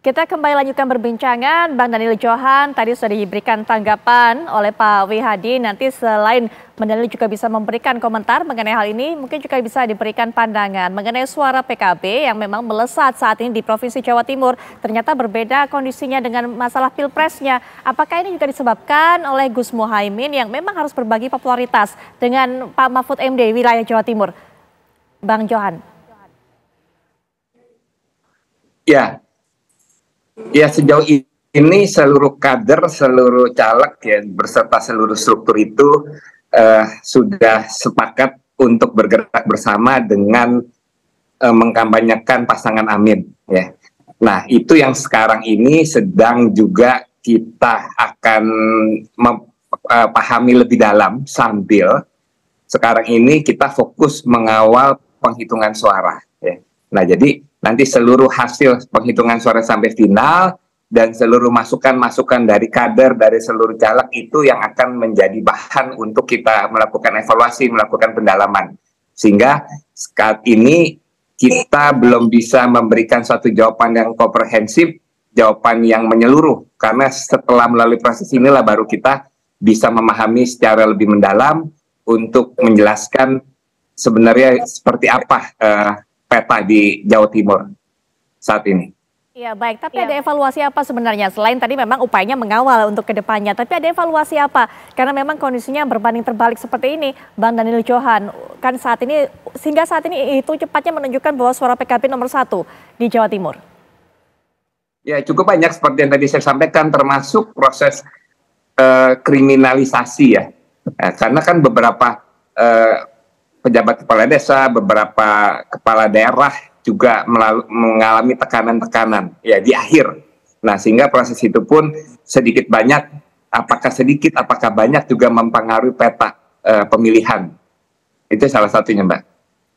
Kita kembali lanjutkan perbincangan. Bang Daniel Johan tadi sudah diberikan tanggapan oleh Pak Wihadi. Nanti selain Bang Daniel juga bisa memberikan komentar mengenai hal ini, mungkin juga bisa diberikan pandangan mengenai suara PKB yang memang melesat saat ini di Provinsi Jawa Timur. Ternyata berbeda kondisinya dengan masalah pilpresnya. Apakah ini juga disebabkan oleh Gus Muhaimin yang memang harus berbagi popularitas dengan Pak Mahfud MD wilayah Jawa Timur? Bang Johan. Ya, sejauh ini seluruh kader, seluruh caleg ya berserta seluruh struktur itu sudah sepakat untuk bergerak bersama dengan mengkampanyekan pasangan Amin ya. Nah, itu yang sekarang ini sedang juga kita akan pahami lebih dalam sambil sekarang ini kita fokus mengawal penghitungan suara ya. Nah, jadi nanti seluruh hasil penghitungan suara sampai final dan seluruh masukan-masukan dari kader, dari seluruh caleg itu yang akan menjadi bahan untuk kita melakukan evaluasi, melakukan pendalaman. Sehingga saat ini kita belum bisa memberikan suatu jawaban yang komprehensif, jawaban yang menyeluruh. Karena setelah melalui proses inilah baru kita bisa memahami secara lebih mendalam untuk menjelaskan sebenarnya seperti apa peta di Jawa Timur saat ini. Ya baik, tapi ada evaluasi apa sebenarnya? Selain tadi memang upayanya mengawal untuk kedepannya, tapi ada evaluasi apa? Karena memang kondisinya berbanding terbalik seperti ini, Bang Daniel Johan. Kan saat ini, sehingga saat ini itu cepatnya menunjukkan bahwa suara PKB nomor 1 di Jawa Timur. Ya cukup banyak seperti yang tadi saya sampaikan, termasuk proses kriminalisasi ya. Karena kan beberapa pejabat kepala desa, beberapa kepala daerah juga mengalami tekanan-tekanan ya di akhir. Nah, sehingga proses itu pun sedikit banyak, apakah sedikit, apakah banyak juga mempengaruhi peta pemilihan. Itu salah satunya, Mbak.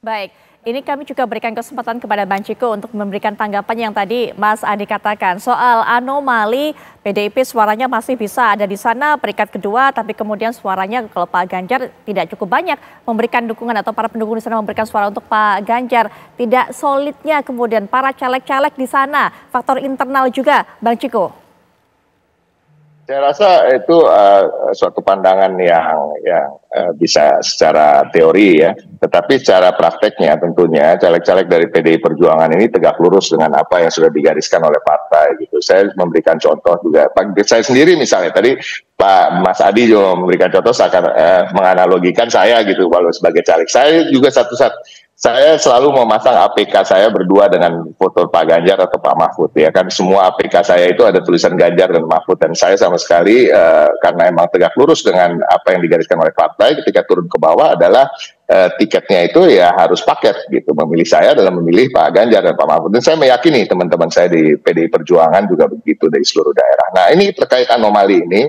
Baik. Ini kami juga berikan kesempatan kepada Bang Ciko untuk memberikan tanggapan yang tadi Mas Adi katakan. Soal anomali PDIP suaranya masih bisa ada di sana peringkat kedua, tapi kemudian suaranya kalau Pak Ganjar tidak cukup banyak memberikan dukungan atau para pendukung di sana memberikan suara untuk Pak Ganjar. Tidak solidnya kemudian para caleg-caleg di sana, faktor internal juga, Bang Ciko. Saya rasa itu suatu pandangan yang bisa secara teori ya, tetapi secara prakteknya tentunya caleg-caleg dari PDI Perjuangan ini tegak lurus dengan apa yang sudah digariskan oleh partai gitu. Saya memberikan contoh juga, saya sendiri misalnya tadi Pak Mas Adi juga memberikan contoh, seakan menganalogikan saya gitu, walau sebagai caleg saya juga saya selalu memasang APK saya berdua dengan foto Pak Ganjar atau Pak Mahfud ya kan, semua APK saya itu ada tulisan Ganjar dan Mahfud, dan saya sama sekali karena emang tegak lurus dengan apa yang digariskan oleh partai ketika turun ke bawah adalah tiketnya itu ya harus paket gitu, memilih saya dalam memilih Pak Ganjar dan Pak Mahfud, dan saya meyakini teman-teman saya di PDI Perjuangan juga begitu dari seluruh daerah. Nah, ini terkait anomali ini,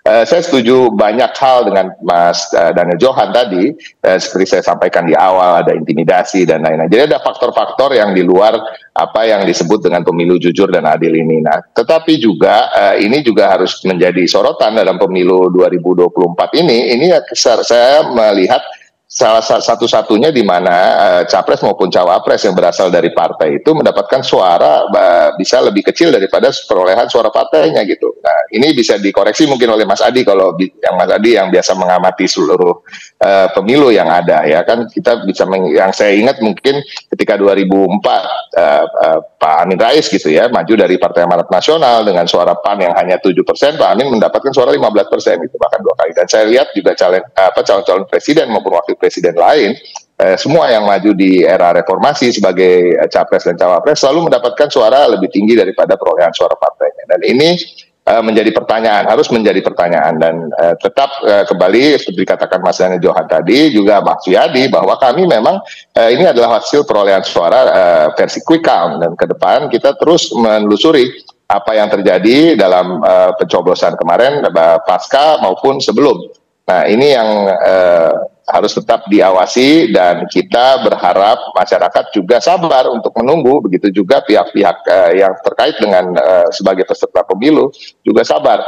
saya setuju banyak hal dengan Mas Daniel Johan tadi, seperti saya sampaikan di awal, ada intimidasi dan lain-lain. Jadi ada faktor-faktor yang di luar apa yang disebut dengan pemilu jujur dan adil ini. Nah, tetapi juga ini juga harus menjadi sorotan dalam pemilu 2024 ini saya melihat salah satu-satunya di mana capres maupun cawapres yang berasal dari partai itu mendapatkan suara bisa lebih kecil daripada perolehan suara partainya gitu. Nah, ini bisa dikoreksi mungkin oleh Mas Adi, kalau Mas Adi yang biasa mengamati seluruh pemilu yang ada ya kan, kita bisa yang saya ingat mungkin ketika 2004 Pak Amin Rais gitu ya maju dari Partai Amanat Nasional dengan suara PAN yang hanya 7%, Pak Amin mendapatkan suara 15% gitu, bahkan 2 kali. Dan saya lihat juga calon-calon presiden maupun wakil presiden lain, semua yang maju di era reformasi sebagai capres dan cawapres selalu mendapatkan suara lebih tinggi daripada perolehan suara partainya. Dan ini menjadi pertanyaan, harus menjadi pertanyaan, dan tetap kembali seperti dikatakan Mas Daniel Johan tadi, juga Mas Wiyadi, bahwa kami memang ini adalah hasil perolehan suara versi quick count, dan ke depan kita terus menelusuri apa yang terjadi dalam pencoblosan kemarin pasca maupun sebelum. Nah, ini yang harus tetap diawasi, dan kita berharap masyarakat juga sabar untuk menunggu, begitu juga pihak-pihak yang terkait dengan sebagai peserta pemilu juga sabar.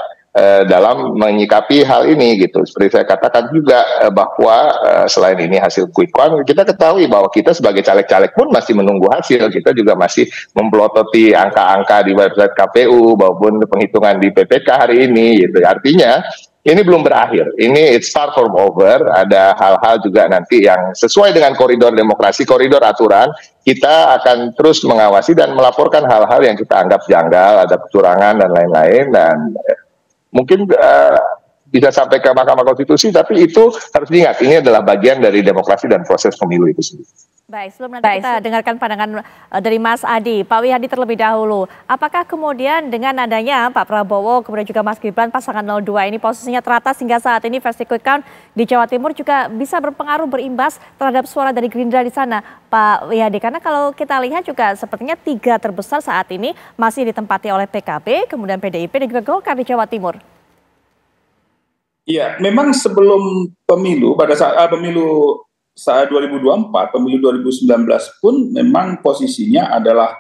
dalam menyikapi hal ini gitu. Seperti saya katakan juga bahwa selain ini hasil quick count, kita ketahui bahwa kita sebagai caleg-caleg pun masih menunggu hasil. Kita juga masih memplototi angka-angka di website KPU maupun penghitungan di PPK hari ini gitu. Artinya ini belum berakhir. Ini it's far from over. Ada hal-hal juga nanti yang sesuai dengan koridor demokrasi, koridor aturan. Kita akan terus mengawasi dan melaporkan hal-hal yang kita anggap janggal, ada kecurangan dan lain-lain. Dan mungkin bisa sampai ke Mahkamah Konstitusi, tapi itu harus diingat, ini adalah bagian dari demokrasi dan proses pemilu itu sendiri. Baik, sebelum nanti kita dengarkan pandangan dari Mas Adi, Pak Wihadi terlebih dahulu. Apakah kemudian dengan adanya Pak Prabowo, kemudian juga Mas Gibran, pasangan 02 ini posisinya teratas hingga saat ini versi quick count di Jawa Timur juga bisa berpengaruh, berimbas terhadap suara dari Gerindra di sana, Pak Wihadi? Karena kalau kita lihat juga sepertinya 3 terbesar saat ini masih ditempati oleh PKB, kemudian PDIP dan juga Golkar di Jawa Timur. Iya, memang sebelum pemilu, pada saat saat 2024, pemilu 2019 pun memang posisinya adalah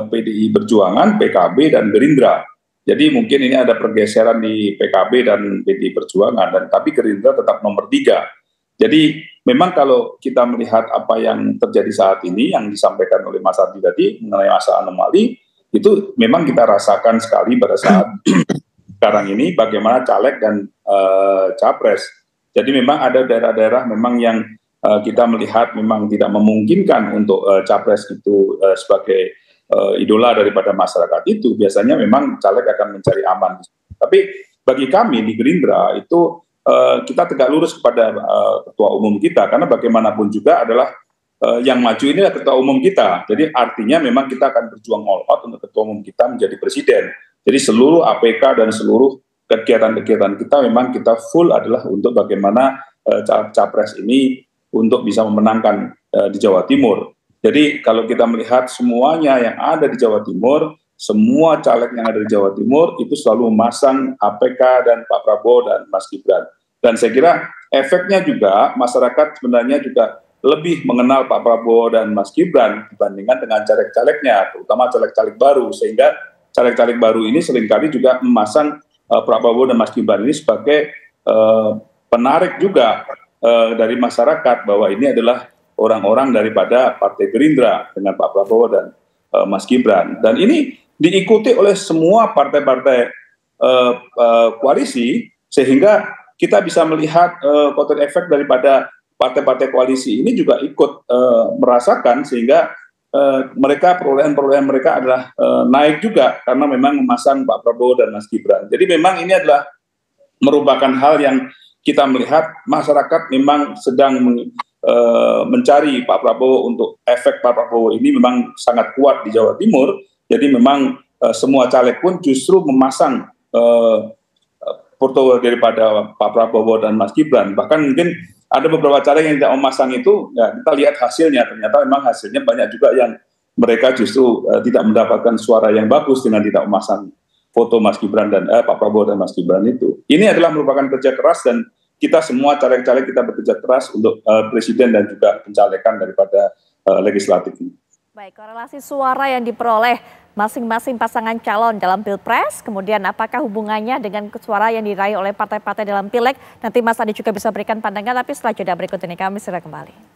PDI Perjuangan, PKB, dan Gerindra. Jadi mungkin ini ada pergeseran di PKB dan PDI Perjuangan, dan tapi Gerindra tetap nomor 3. Jadi memang kalau kita melihat apa yang terjadi saat ini, yang disampaikan oleh Mas Adi tadi mengenai masa anomali, itu memang kita rasakan sekali pada saat sekarang ini bagaimana caleg dan capres. Jadi memang ada daerah-daerah memang yang kita melihat memang tidak memungkinkan untuk capres itu sebagai idola daripada masyarakat itu. Biasanya memang caleg akan mencari aman. Tapi bagi kami di Gerindra itu kita tegak lurus kepada ketua umum kita, karena bagaimanapun juga adalah yang maju ini adalah ketua umum kita. Jadi artinya memang kita akan berjuang all out untuk ketua umum kita menjadi presiden. Jadi seluruh APK dan seluruh kegiatan-kegiatan kita memang kita full adalah untuk bagaimana capres ini untuk bisa memenangkan di Jawa Timur. Jadi kalau kita melihat semuanya yang ada di Jawa Timur, semua caleg yang ada di Jawa Timur itu selalu memasang APK dan Pak Prabowo dan Mas Gibran. Dan saya kira efeknya juga masyarakat sebenarnya juga lebih mengenal Pak Prabowo dan Mas Gibran dibandingkan dengan caleg-calegnya, terutama caleg-caleg baru, sehingga caleg-caleg baru ini seringkali juga memasang Pak Prabowo dan Mas Gibran ini sebagai penarik juga dari masyarakat bahwa ini adalah orang-orang daripada Partai Gerindra dengan Pak Prabowo dan Mas Gibran. Dan ini diikuti oleh semua partai-partai koalisi, sehingga kita bisa melihat kotel efek daripada partai-partai koalisi ini juga ikut merasakan, sehingga mereka perolehan mereka adalah naik juga karena memang memasang Pak Prabowo dan Mas Gibran. Jadi memang ini adalah merupakan hal yang kita melihat masyarakat memang sedang mencari Pak Prabowo, untuk efek Pak Prabowo ini memang sangat kuat di Jawa Timur. Jadi memang semua caleg pun justru memasang foto daripada Pak Prabowo dan Mas Gibran. Bahkan mungkin ada beberapa caleg yang tidak memasang itu, ya kita lihat hasilnya, ternyata memang hasilnya banyak juga yang mereka justru tidak mendapatkan suara yang bagus dengan tidak memasang foto Mas Gibran dan Pak Prabowo dan Mas Gibran itu. Ini adalah merupakan kerja keras, dan kita semua caleg-caleg kita bekerja keras untuk presiden dan juga pencalekan daripada legislatif ini. Baik, korelasi suara yang diperoleh masing-masing pasangan calon dalam Pilpres, kemudian apakah hubungannya dengan suara yang diraih oleh partai-partai dalam Pileg? Nanti Mas Adi juga bisa berikan pandangan, tapi setelah jeda berikut ini kami segera kembali.